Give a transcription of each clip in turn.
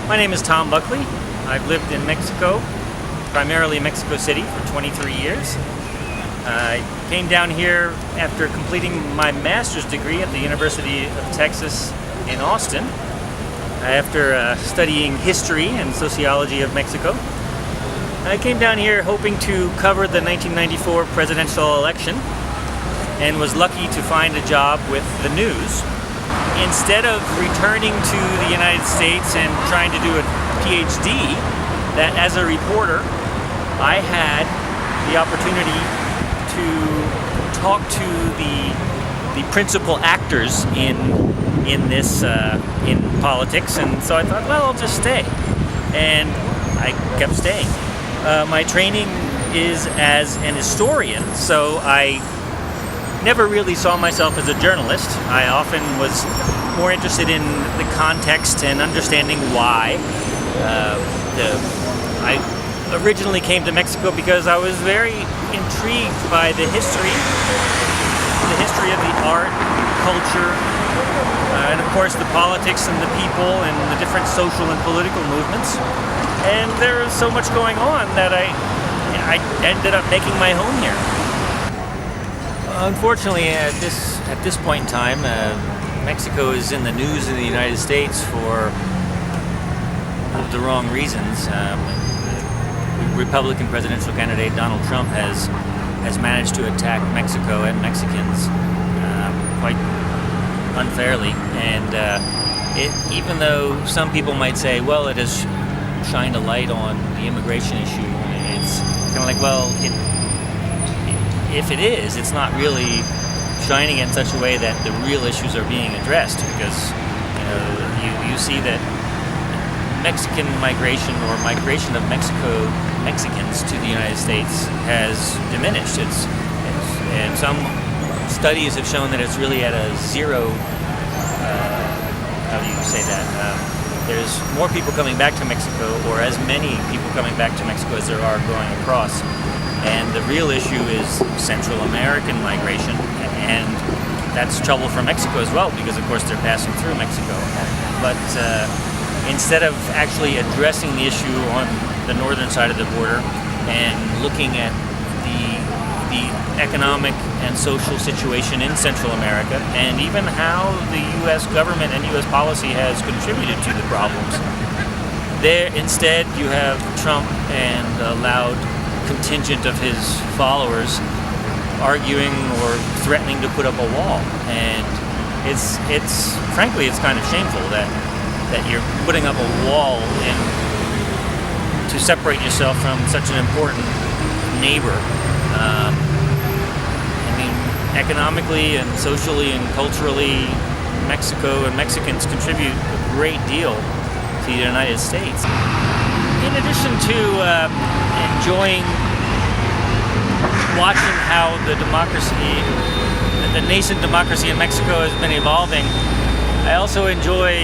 My name is Tom Buckley. I've lived in Mexico, primarily Mexico City, for 23 years. I came down here after completing my master's degree at the University of Texas in Austin, after studying history and sociology of Mexico. I came down here hoping to cover the 1994 presidential election and was lucky to find a job with the news. Instead of returning to the United States and trying to do a PhD, that as a reporter, I had the opportunity to talk to the principal actors in this in politics, and so I thought, well, I'll just stay, and I kept staying. My training is as an historian, so I never really saw myself as a journalist. I often was more interested in the context and understanding why. I originally came to Mexico because I was very intrigued by the history of the art, culture, and of course the politics and the people and the different social and political movements. And there was so much going on that I ended up making my home here. Unfortunately, at this point in time, Mexico is in the news in the United States for the wrong reasons. Republican presidential candidate Donald Trump has managed to attack Mexico and Mexicans quite unfairly, and even though some people might say, well, it has shined a light on the immigration issue, it's kind of like, well, if it is, it's not really shining in such a way that the real issues are being addressed, because you see that Mexican migration or migration of Mexicans to the United States has diminished. And some studies have shown that it's really at a zero. How do you say that? There's more people coming back to Mexico, or as many people coming back to Mexico as there are going across. And the real issue is Central American migration, and that's trouble for Mexico as well, because of course they're passing through Mexico. But instead of actually addressing the issue on the northern side of the border and looking at the economic and social situation in Central America, and even how the U.S. government and U.S. policy has contributed to the problems, there instead you have Trump and a loud contingent of his followers arguing or threatening to put up a wall. And it's frankly, it's kind of shameful that you're putting up a wall to separate yourself from such an important neighbor. Economically and socially and culturally, Mexico and Mexicans contribute a great deal to the United States. In addition to enjoying watching how the nascent democracy in Mexico has been evolving, I also enjoy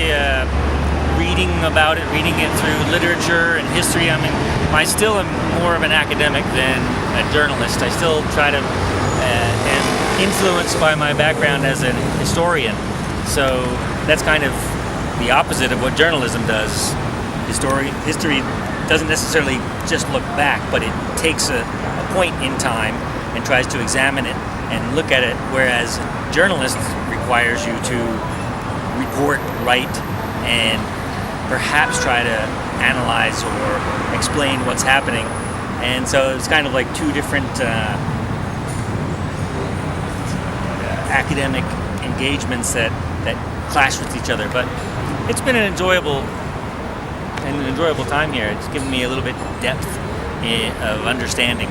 reading about it, reading it through literature and history. I mean, I still am more of an academic than a journalist. I still try to am influenced by my background as an historian. So that's kind of the opposite of what journalism does. History doesn't necessarily just look back, but it takes a point in time and tries to examine it and look at it, whereas journalist requires you to report, write, and perhaps try to analyze or explain what's happening. And so it's kind of like two different academic engagements that clash with each other. But it's been an enjoyable time here. It's given me a little bit depth of understanding.